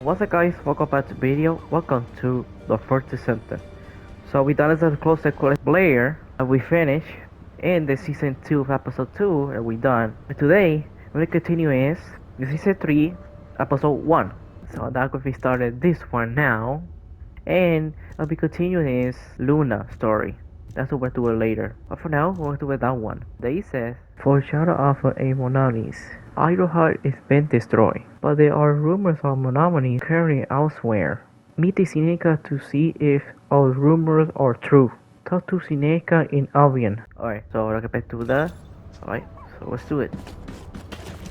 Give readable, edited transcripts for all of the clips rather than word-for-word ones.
What's up guys, welcome back to the video, welcome to the first Descendant. So we done as a close player and we finished in the season 2 of episode 2 and we done. And today, we're gonna continue is the season 3 episode 1. So that's what we started this one now. And I'll be continuing is Luna story. That's what we'll do it later. But for now, we'll do it that one. They says, Foreshadow of Anomalies. Idleheart is been destroyed, but there are rumors of anomalies occurring elsewhere. Meet the Seneca to see if all rumors are true. Talk to Seneca in Albion. Alright, so we'll get back to that. Alright, so let's do it.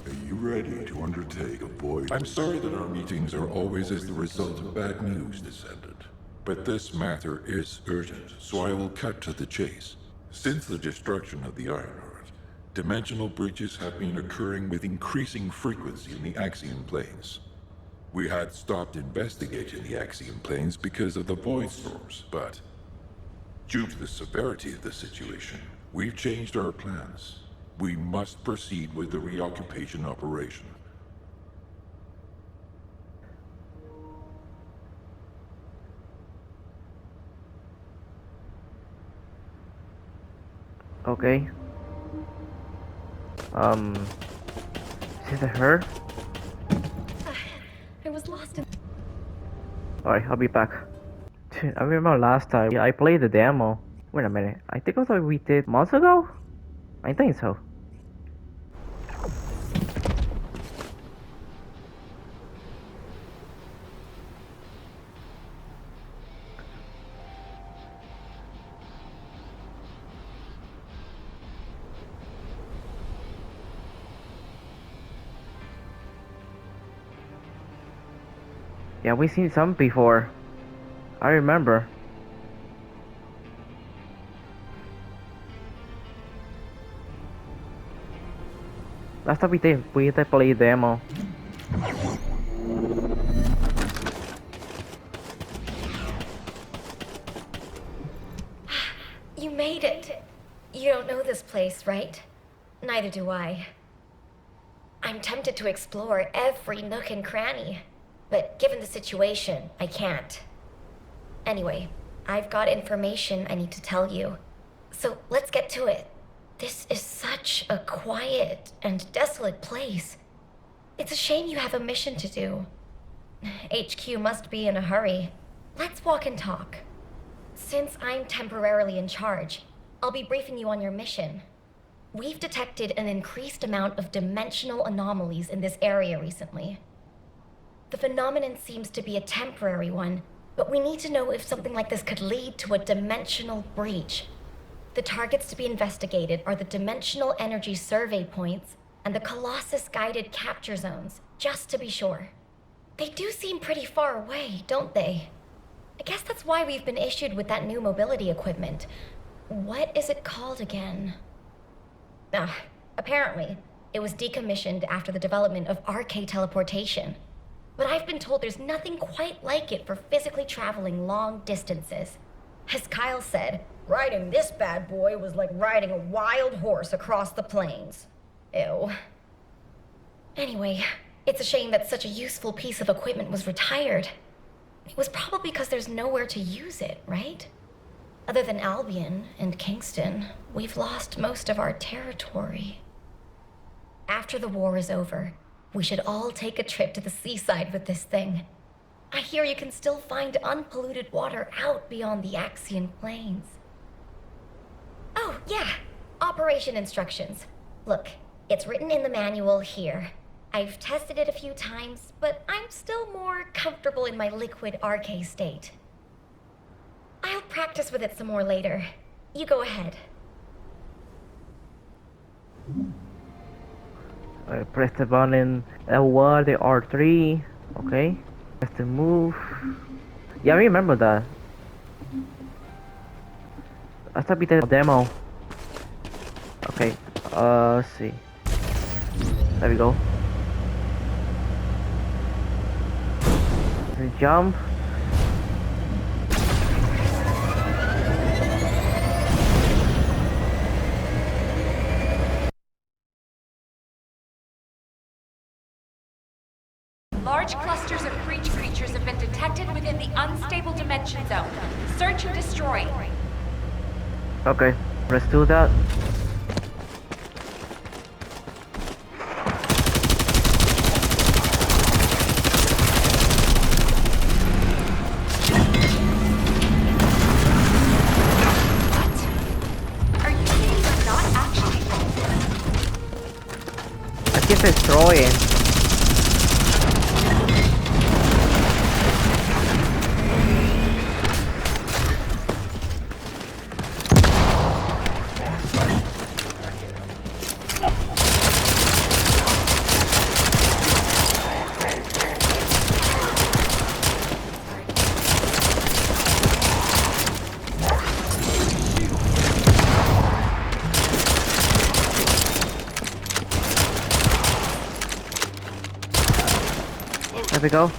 Are you ready to undertake a voyage? I'm sorry that our meetings are always as the result of bad news, Descendant. But this matter is urgent, so I will cut to the chase. Since the destruction of the Ironheart, dimensional breaches have been occurring with increasing frequency in the Axion planes. We had stopped investigating the Axion planes because of the void storms, but due to the severity of the situation, we've changed our plans. We must proceed with the reoccupation operation. Okay. Is it her? I was lost in... Alright, I'll be back. I remember last time I played the demo. Wait a minute, I think it was like we did months ago? I think so. Yeah, we've seen some before. I remember. Last time we did play demo. You made it. You don't know this place, right? Neither do I. I'm tempted to explore every nook and cranny, but given the situation, I can't. Anyway, I've got information I need to tell you. So let's get to it. This is such a quiet and desolate place. It's a shame you have a mission to do. HQ must be in a hurry. Let's walk and talk. Since I'm temporarily in charge, I'll be briefing you on your mission. We've detected an increased amount of dimensional anomalies in this area recently. The phenomenon seems to be a temporary one, but we need to know if something like this could lead to a dimensional breach. The targets to be investigated are the dimensional energy survey points and the Colossus guided capture zones, just to be sure. They do seem pretty far away, don't they? I guess that's why we've been issued with that new mobility equipment. What is it called again? Apparently, it was decommissioned after the development of RK teleportation. But I've been told there's nothing quite like it for physically traveling long distances. As Kyle said, riding this bad boy was like riding a wild horse across the plains. Ew. Anyway, it's a shame that such a useful piece of equipment was retired. It was probably because there's nowhere to use it, right? Other than Albion and Kingston, we've lost most of our territory. After the war is over, we should all take a trip to the seaside with this thing. I hear you can still find unpolluted water out beyond the Axion plains. Oh, yeah, operation instructions. Look, it's written in the manual here. I've tested it a few times, but I'm still more comfortable in my liquid RK state. I'll practice with it some more later. You go ahead. Press the button L1, the R3. Okay. Press the move. Yeah, I remember that. I thought we did a demo. Okay. Let's see. There we go. And jump. Large clusters of breach detected within the unstable dimension zone. Search and destroy. Okay, let's do that. Are you saying you're not actually? I keep destroying. There we go.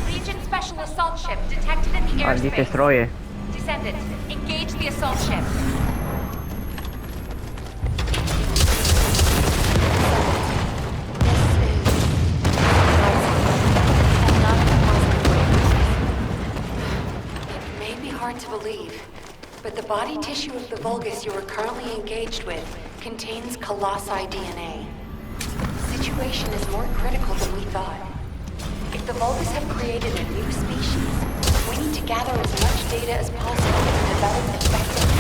Legion Special Assault Ship detected in the I need to airspace. destroy it. Descendant, engage the assault ship. It may be hard to believe, but the body tissue of the Vulgus you are currently engaged with contains colossi DNA. The situation is more critical than we thought. If the Vulgus have created a new species, we need to gather as much data as possible to develop effective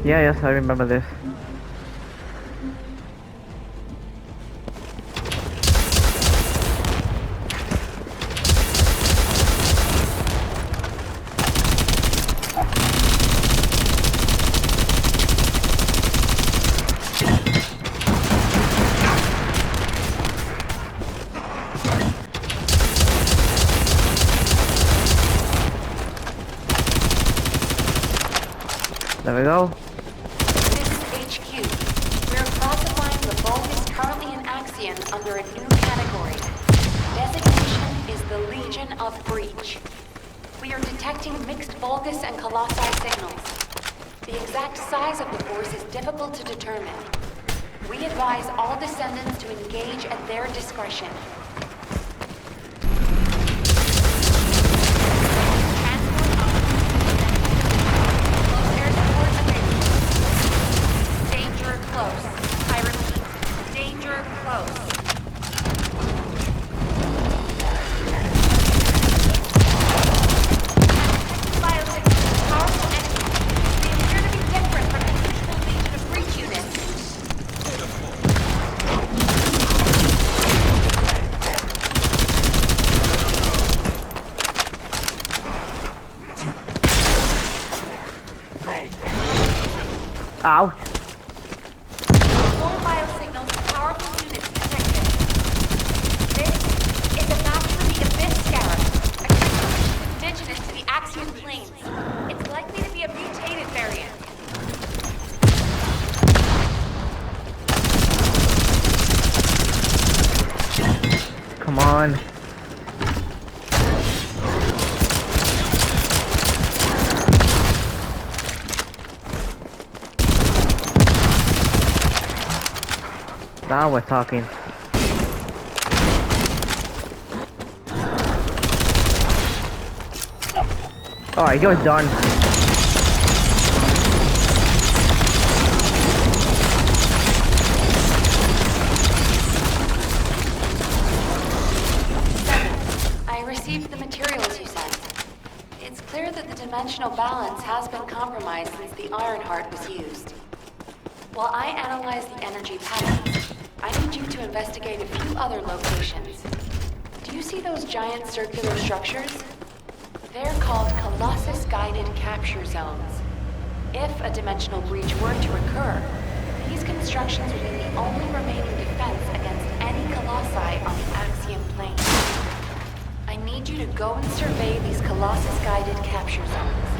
Yeah, yes, I remember this. There we go. This is HQ. We're classifying the Vulgus currently in Axion under a new category. Designation is the Legion of Breach. We are detecting mixed Vulgus and colossi signals. The exact size of the force is difficult to determine. We advise all descendants to engage at their discretion. Close air support available. Danger close. I repeat, danger close. Biosignals, powerful enemies. They appear to be different from the usual Legion of Breach units. Ouch. More biosignals, powerful units detected. This is a match for the Abyss Scarab, a crystal which is indigenous to the Axiom Plains. It's likely to be a mutated variant. Come on. Now we're talking. Alright, you're done. I received the materials you sent. It's clear that the dimensional balance has been compromised since the Ironheart was used. While I analyze the energy patterns, I need you to investigate a few other locations. Do you see those giant circular structures? They're called Colossus-guided capture zones. If a dimensional breach were to occur, these constructions would be the only remaining defense against any colossi on the Axiom plane. I need you to go and survey these Colossus-guided capture zones.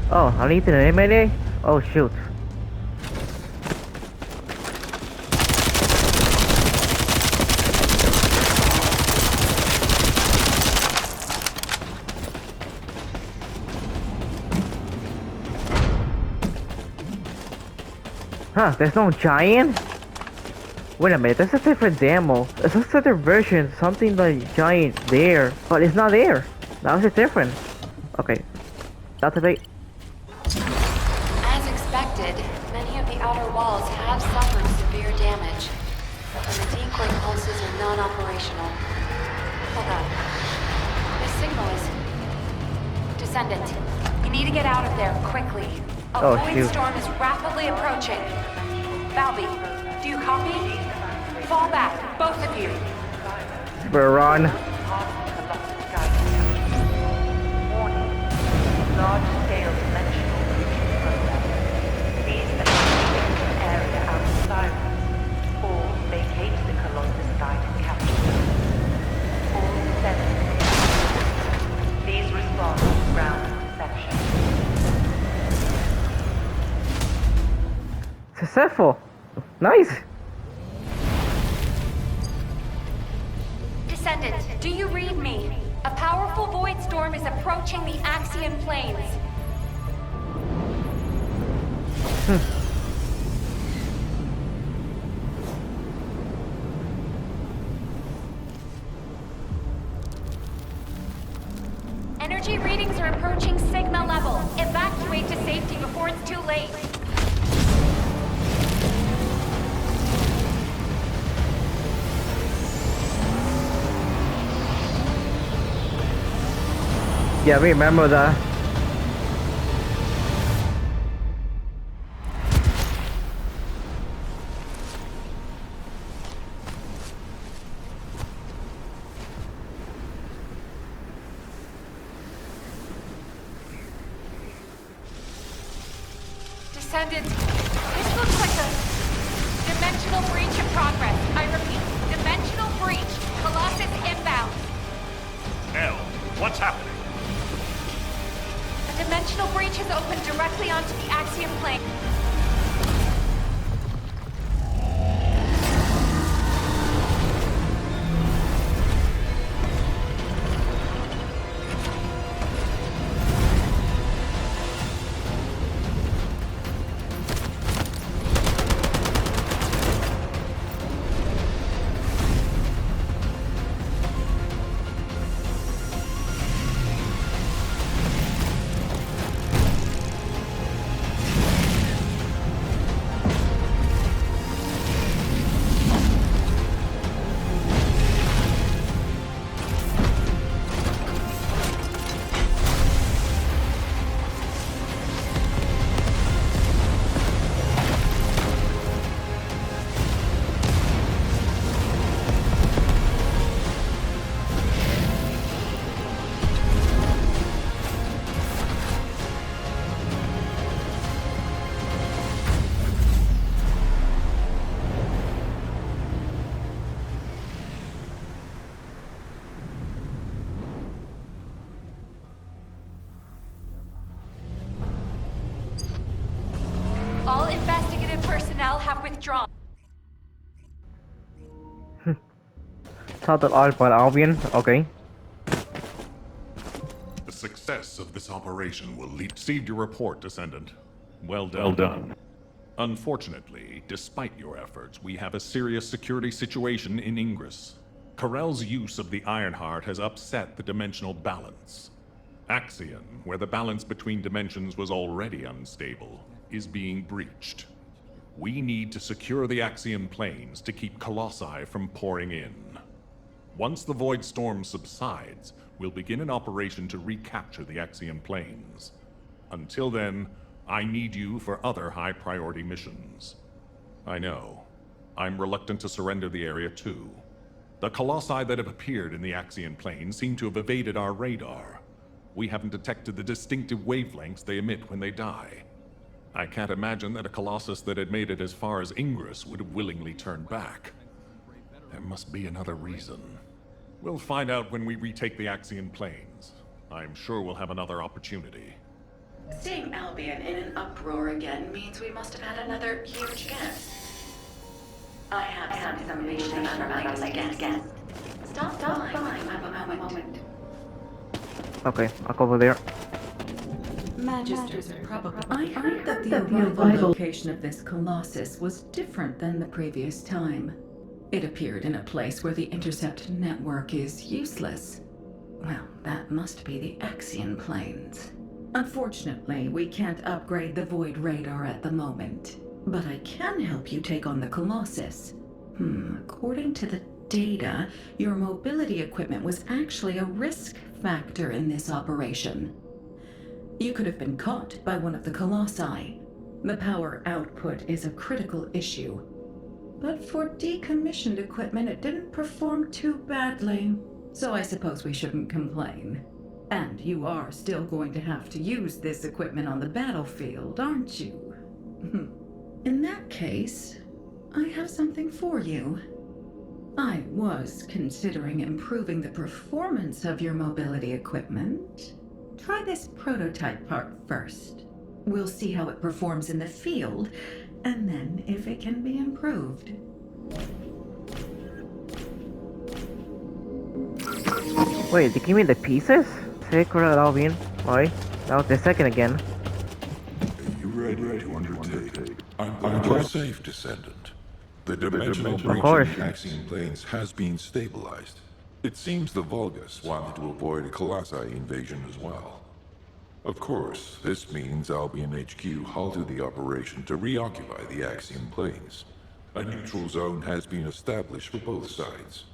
Oh, I need to eliminate? Oh shoot. Huh, there's no giant? Wait a minute, that's a different demo. It's a different version, something like giant there, but it's not there. Now it's different. Okay, activate. As expected, many of the outer walls have suffered severe damage, and the decoy pulses are non-operational. Hold on. This signal is... Descendant, you need to get out of there quickly. A Oh, void shoot. storm is rapidly approaching. Balbi, do you copy? Fall back, both of you. We're run. Large-scale dimensional breaching program. Please evacuate the area out of sirens, or vacate the Colossus site and capture them. All Descendant. Please respond to ground reception. Successful. Nice. Descendant, do you read me? A powerful void storm is approaching the Axian plains. Energy readings are approaching Sigma level. Evacuate to safety before it's too late. Yeah, remember that. Descendant, this looks like a dimensional breach in progress. I repeat, dimensional breach. Colossus inbound. Hell, what's happening? A dimensional breach has opened directly onto the Axiom plane. All investigative personnel have withdrawn. Total Alpha Albion. Okay. The success of this operation will lead. Received your report, Descendant. Well done. Unfortunately, despite your efforts, we have a serious security situation in Ingress. Corell's use of the Ironheart has upset the dimensional balance. Axion, where the balance between dimensions was already unstable, is being breached. We need to secure the Axiom planes to keep Colossi from pouring in. Once the Void Storm subsides, we'll begin an operation to recapture the Axiom planes. Until then, I need you for other high-priority missions. I know. I'm reluctant to surrender the area too. The Colossi that have appeared in the Axiom plane seem to have evaded our radar. We haven't detected the distinctive wavelengths they emit when they die. I can't imagine that a Colossus that had made it as far as Ingress would have willingly turned back. There must be another reason. We'll find out when we retake the Axiom planes. I'm sure we'll have another opportunity. Seeing Albion in an uproar again means we must have had another huge guess. I have some information about our latest guest. Stop by a moment. Okay, I'll go over there. Magisters probably. I heard that the arrival location of this colossus was different than the previous time. It appeared in a place where the intercept network is useless. Well, that must be the Axion planes. Unfortunately, we can't upgrade the Void Radar at the moment. But I can help you take on the Colossus. According to the data, your mobility equipment was actually a risk factor in this operation. You could have been caught by one of the Colossi. The power output is a critical issue. But for decommissioned equipment, it didn't perform too badly. So I suppose we shouldn't complain. And you are still going to have to use this equipment on the battlefield, aren't you? In that case, I have something for you. I was considering improving the performance of your mobility equipment. Try this prototype part first. We'll see how it performs in the field, and then if it can be improved. Wait, they give me the pieces? Sacred Albion. Why? That was the second again. Are you ready to undertake? You're safe, Descendant. The dimensional breach course. in the Axion planes has been stabilized. It seems the Vulgus wanted to avoid a Colossi invasion as well. Of course, this means Albion HQ halted the operation to reoccupy the Axion planes. A neutral zone has been established for both sides.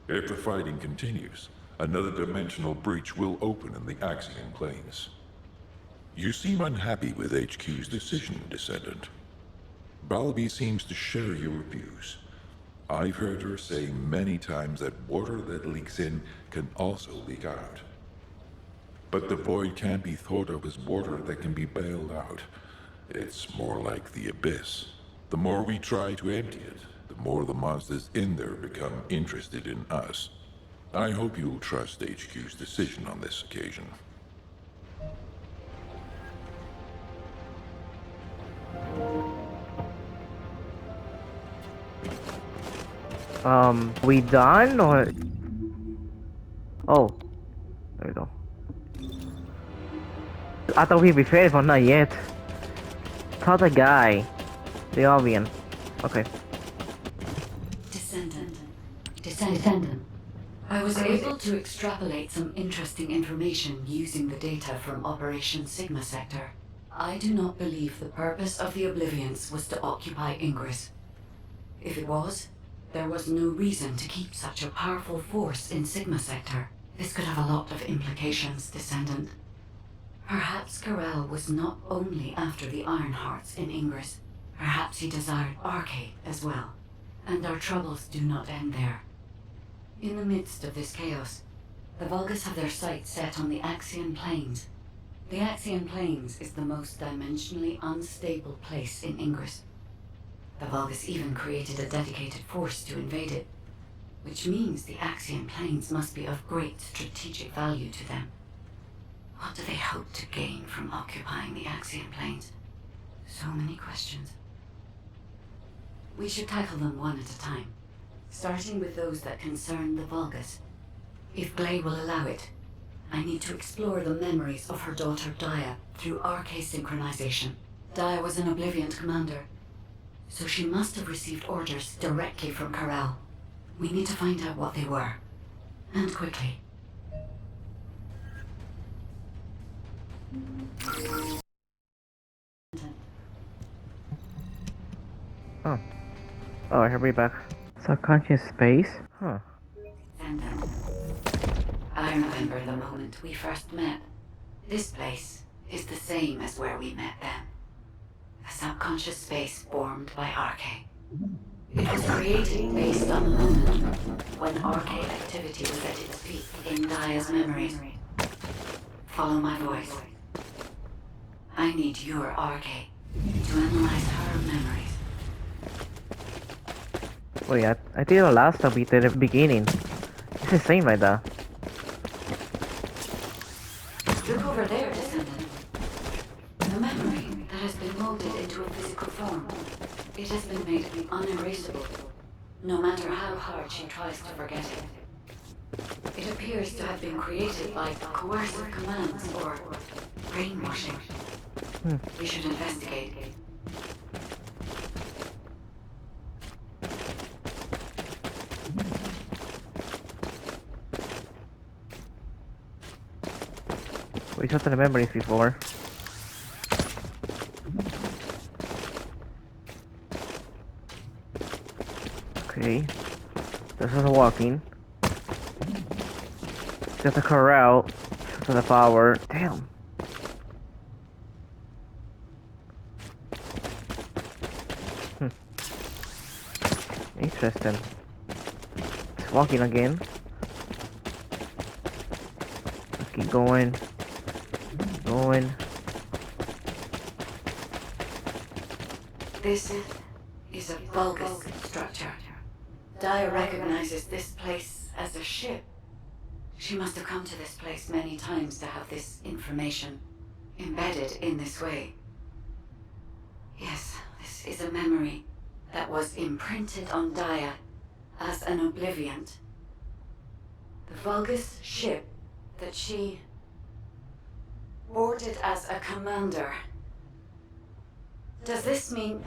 If the fighting continues, another dimensional breach will open in the Axion planes. You seem unhappy with HQ's decision, Descendant. Balby seems to share your views. I've heard her say many times that water that leaks in can also leak out. But the void can't be thought of as water that can be bailed out. It's more like the abyss. The more we try to empty it, the more the monsters in there become interested in us. I hope you'll trust HQ's decision on this occasion. We done or? Oh, there we go. I thought we'd be finished, but not yet. Tell the guy, the Albion. Okay. Descendant. I was able to extrapolate some interesting information using the data from Operation Sigma Sector. I do not believe the purpose of the Oblivions was to occupy Ingress. If it was, there was no reason to keep such a powerful force in Sigma Sector. This could have a lot of implications, Descendant. Perhaps Karel was not only after the Ironhearts in Ingress. Perhaps he desired Arcade as well. And our troubles do not end there. In the midst of this chaos, the Vulgus have their sights set on the Axion Plains. The Axion Plains is the most dimensionally unstable place in Ingress. The Vulgus even created a dedicated force to invade it, which means the Axion Plains must be of great strategic value to them. What do they hope to gain from occupying the Axion Plains? So many questions. We should tackle them one at a time, starting with those that concern the Vulgus. If Gley will allow it, I need to explore the memories of her daughter Dia through RK synchronization. Dia was an Oblivion commander, so she must have received orders directly from Karel. We need to find out what they were, and quickly. Oh. Oh, I should be back. Subconscious space? Huh. I remember the moment we first met. This place is the same as where we met then. A subconscious space formed by RK. It was created based on the moment when RK activity was at its peak in Dia's memories. Follow my voice. I need your RK to analyze her memories. Wait, I did it last time we did at the beginning. It's the same like that. Look over there, Descendant. a memory that has been molded into a physical form. It has been made unerasable, no matter how hard she tries to forget it. It appears to have been created by coercive commands or brainwashing. We should investigate. We saw the memories before. Okay. This is walking. There's a corral. To the power. Damn. Interesting. It's walking again. Let's keep going. Going. This is a bulbous structure. Daya recognizes this place as a ship. She must have come to this place many times to have this information embedded in this way. Yes, this is a memory that was imprinted on Daya as an obliviant. The Vulgus ship that she boarded as a commander. Does this mean...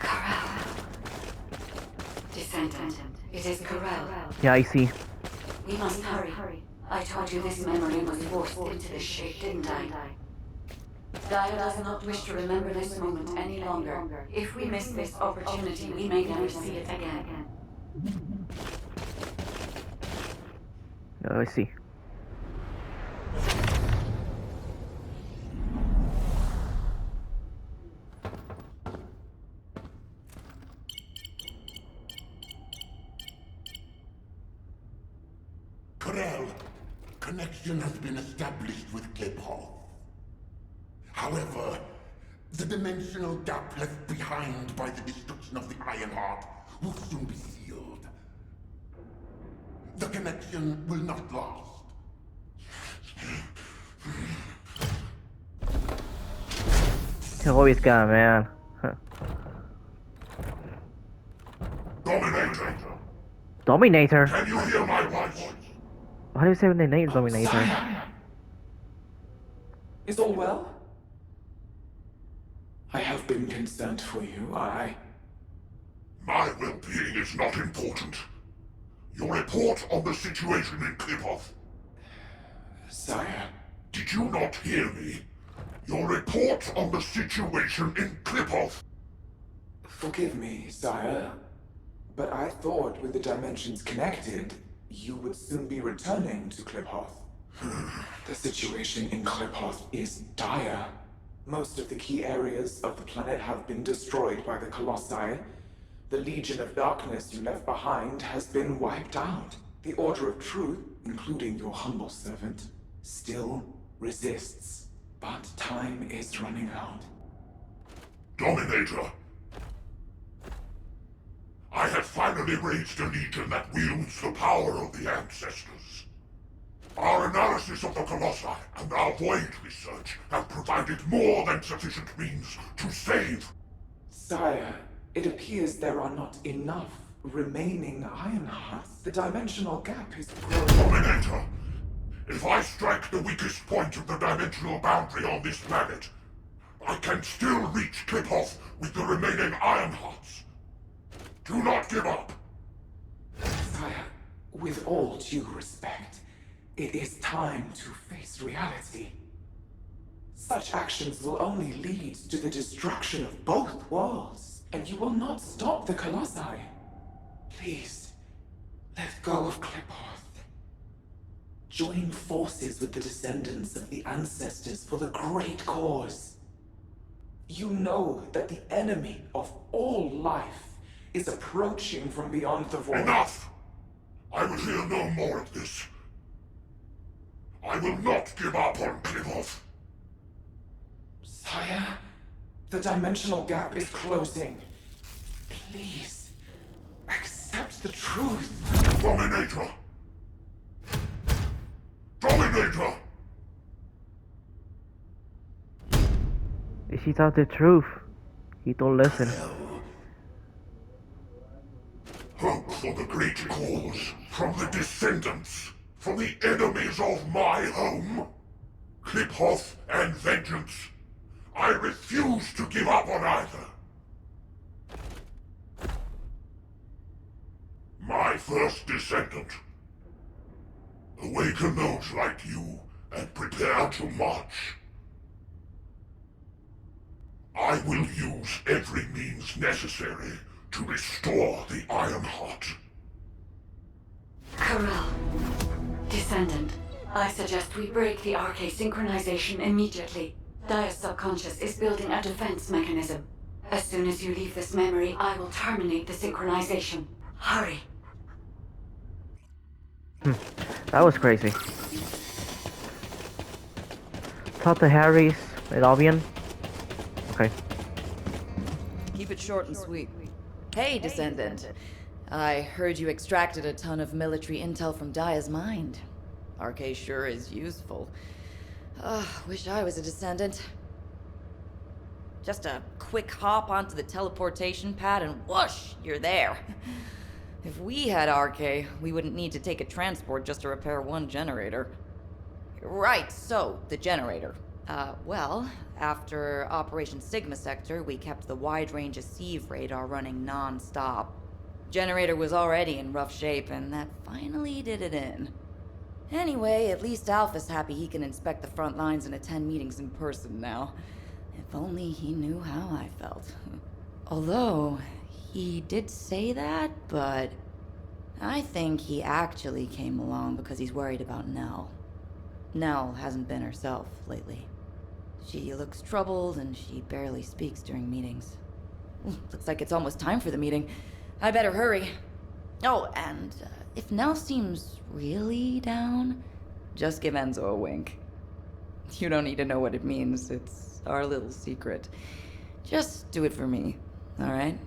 Corral. Descendant. It is Corral. Yeah, I see. We must hurry. I told you this memory was forced into this shape, didn't I? Daya does not wish to remember this moment any longer. If we miss this opportunity, we may never see it again. Oh, I see. Corel, connection has been established with Cliphall. However, the dimensional gap left behind by the destruction of the Ironheart will soon be sealed. The connection will not last. He'll always got, man. Dominator! Dominator? Can you hear my voice? Why do you say the name Dominator? Is all well? I have been concerned for you, My well-being is not important. Your report on the situation in Klipov. Sire. Did you not hear me? Your report on the situation in Klipov. Forgive me, sire, but I thought with the dimensions connected, you would soon be returning to Kliphoth. The situation in Kliphoth is dire. Most of the key areas of the planet have been destroyed by the Colossi. The Legion of Darkness you left behind has been wiped out. The Order of Truth, including your humble servant, still resists. But time is running out. Dominator! I have finally raised a legion that wields the power of the ancestors. Our analysis of the Colossi and our Void research have provided more than sufficient means to save. Sire, it appears there are not enough remaining Ironhearts. The dimensional gap is growing. Dominator! If I strike the weakest point of the dimensional boundary on this planet, I can still reach Kliphoth with the remaining Ironhearts. Do not give up! Sire, with all due respect, it is time to face reality. Such actions will only lead to the destruction of both worlds, and you will not stop the Colossi. Please, let go of Kliphoth. Join forces with the descendants of the ancestors for the great cause. You know that the enemy of all life is approaching from beyond the void. Enough! I will hear no more of this. I will not give up on Kliphoth. Sire, the dimensional gap is closing. Please, accept the truth. Dominator! she tells the truth. He don't listen. Hope for the great cause, from the Descendants, from the enemies of my home. Kliphoth and vengeance. I refuse to give up on either. My first Descendant. Awaken those like you and prepare to march. I will use every means necessary to restore the Ironheart. Corral. Descendant. I suggest we break the RK synchronization immediately. Dia's subconscious is building a defense mechanism. As soon as you leave this memory, I will terminate the synchronization. Hurry. That was crazy. Talk to Harry's at Albion. Okay. Keep it short and sweet. Hey, Descendant. I heard you extracted a ton of military intel from Dia's mind. RK sure is useful. Wish I was a Descendant. Just a quick hop onto the teleportation pad and whoosh, you're there. If we had RK, we wouldn't need to take a transport just to repair one generator. Right, so, the generator. Well, after Operation Sigma Sector, we kept the wide-range Sieve radar running non-stop. Generator was already in rough shape, and that finally did it in. Anyway, at least Alpha's happy he can inspect the front lines and attend meetings in person now. If only he knew how I felt. Although, he did say that, but I think he actually came along because he's worried about Nell. Nell hasn't been herself lately. She looks troubled and she barely speaks during meetings. Looks like it's almost time for the meeting. I better hurry. Oh, and if Nell seems really down, just give Enzo a wink. You don't need to know what it means. It's our little secret. Just do it for me, all right?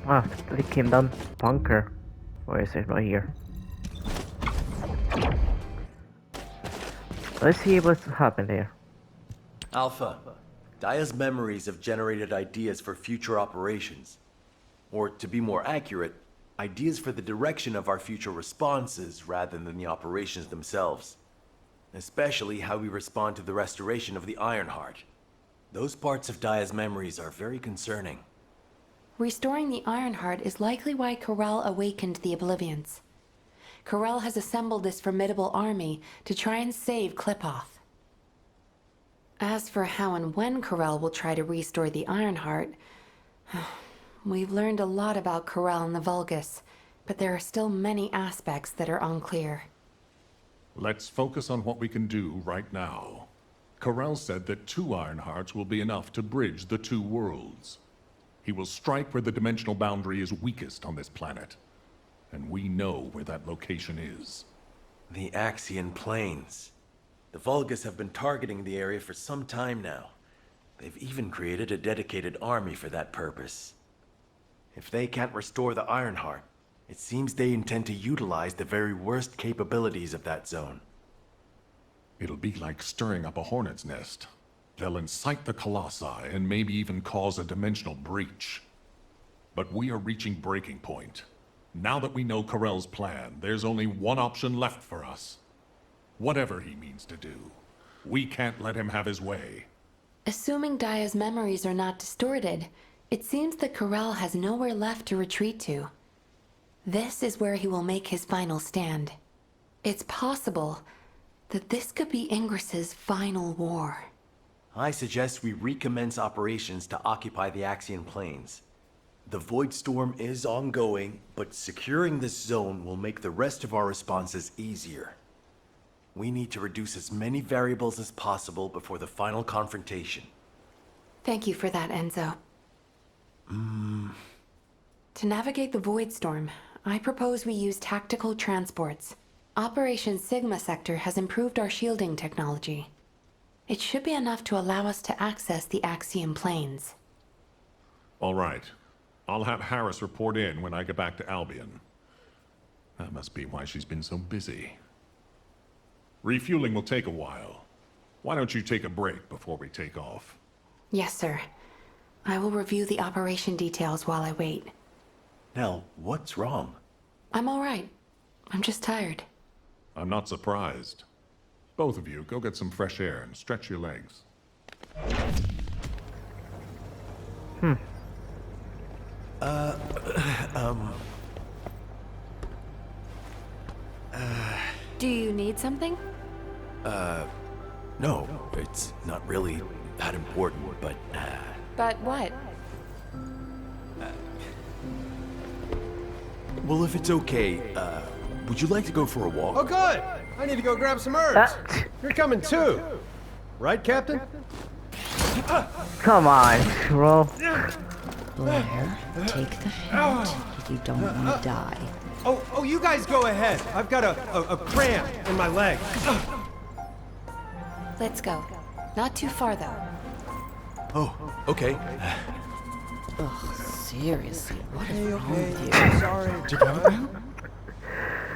Ah, they came down bunker. Where is it? Right here. Let's see what's happened here. Alpha, Dia's memories have generated ideas for future operations. Or, to be more accurate, ideas for the direction of our future responses rather than the operations themselves. Especially how we respond to the restoration of the Ironheart. Those parts of Dia's memories are very concerning. Restoring the Ironheart is likely why Corell awakened the Oblivions. Corell has assembled this formidable army to try and save Kliphoth. As for how and when Corell will try to restore the Ironheart, we've learned a lot about Corell and the Vulgus, but there are still many aspects that are unclear. Let's focus on what we can do right now. Corell said that 2 Ironhearts will be enough to bridge the 2 worlds. He will strike where the dimensional boundary is weakest on this planet. And we know where that location is. The Axian Plains. The Vulgus have been targeting the area for some time now. They've even created a dedicated army for that purpose. If they can't restore the Ironheart, it seems they intend to utilize the very worst capabilities of that zone. It'll be like stirring up a hornet's nest. They'll incite the Colossi and maybe even cause a dimensional breach. But we are reaching breaking point. Now that we know Corell's plan, there's only one option left for us. Whatever he means to do, we can't let him have his way. Assuming Dia's memories are not distorted, it seems that Corell has nowhere left to retreat to. This is where he will make his final stand. It's possible that this could be Ingris's final war. I suggest we recommence operations to occupy the Axian Plains. The Void Storm is ongoing, but securing this zone will make the rest of our responses easier. We need to reduce as many variables as possible before the final confrontation. Thank you for that, Enzo. To navigate the Void Storm, I propose we use tactical transports. Operation Sigma Sector has improved our shielding technology. It should be enough to allow us to access the Axian Plains. All right. I'll have Harris report in when I get back to Albion. That must be why she's been so busy. Refueling will take a while. Why don't you take a break before we take off? Yes, sir. I will review the operation details while I wait. Nell, what's wrong? I'm all right. I'm just tired. I'm not surprised. Both of you, go get some fresh air and stretch your legs. Do you need something? No, it's not really that important, but, But what? well, if it's okay, would you like to go for a walk? Oh, good! I need to go grab some herbs. Ah. You're coming too. Right, Captain? Come on, bro. Blair, take the hint if you don't want to die. Oh, you guys go ahead. I've got a cramp in my leg. Let's go. Not too far, though. Oh, okay. Ugh, seriously, what is wrong with you? Sorry.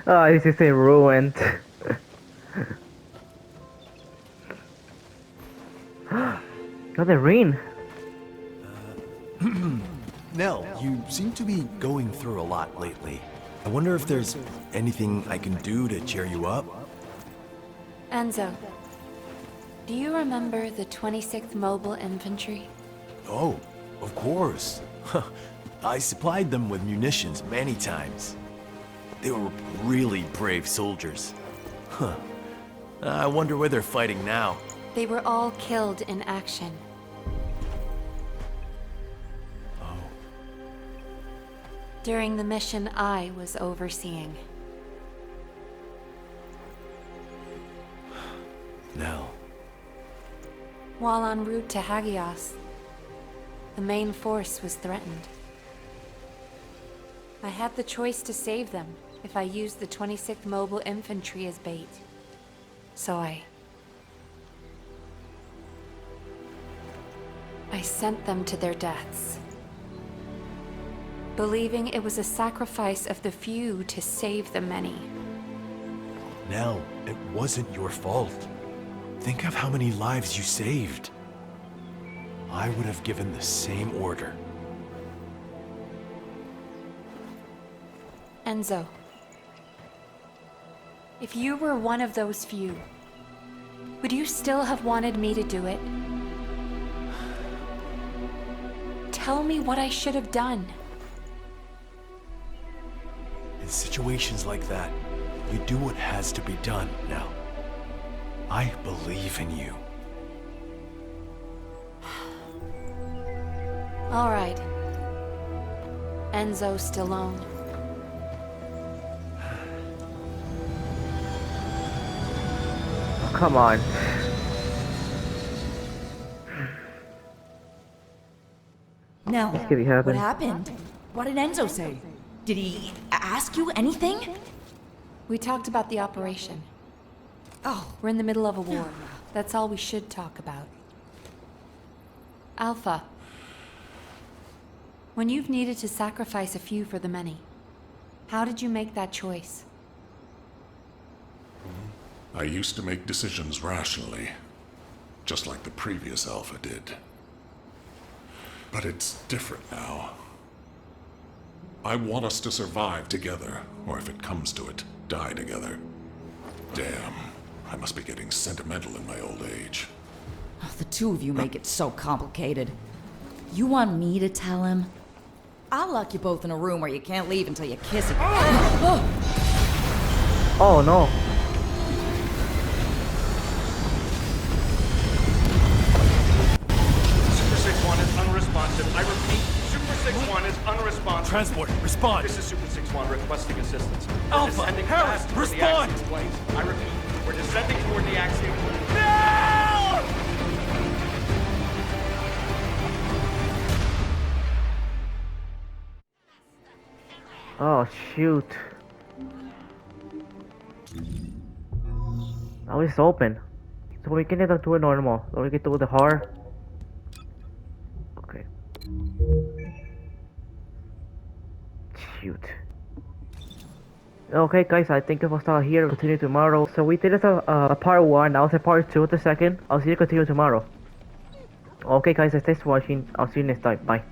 Oh, this is a ruined. Another rain. Nell, you seem to be going through a lot lately. I wonder if there's anything I can do to cheer you up? Enzo, do you remember the 26th Mobile Infantry? Oh, of course. I supplied them with munitions many times. They were really brave soldiers. Huh. I wonder where they're fighting now. They were all killed in action. Oh. During the mission I was overseeing. Nell. While en route to Hagios, the main force was threatened. I had the choice to save them if I used the 26th Mobile Infantry as bait. So I sent them to their deaths, believing it was a sacrifice of the few to save the many. Nell, it wasn't your fault. Think of how many lives you saved. I would have given the same order. Enzo, if you were one of those few, would you still have wanted me to do it? Tell me what I should have done. In situations like that, you do what has to be done, Nell. I believe in you. All right. Enzo Stallone. Come on. Now, Let's get it happen. what happened? What did Enzo say? Did he ask you anything? We talked about the operation. Oh, We're in the middle of a war. That's all we should talk about. Alpha. When you've needed to sacrifice a few for the many, how did you make that choice? I used to make decisions rationally, just like the previous Alpha did. But it's different now. I want us to survive together, or if it comes to it, die together. Damn, I must be getting sentimental in my old age. Oh, the two of you make it so complicated. You want me to tell him? I'll lock you both in a room where you can't leave until you kiss it. Oh no. Super 6-1 is unresponsive. I repeat, Super 6-1 is unresponsive. Transport, respond! This is Super 6-1 requesting assistance. We're Alpha, descending Harris, fast toward the respond! axiom planes. I repeat, we're descending toward the axiom planes. Oh shoot. Now it's open. So we can either do it normal or we can do the hard. Okay. Shoot. Okay, guys, I think we'll start here. Continue tomorrow. So we did a part one. That was a part two of the second. I'll see you continue tomorrow. Okay, guys, thanks for watching. I'll see you next time. Bye.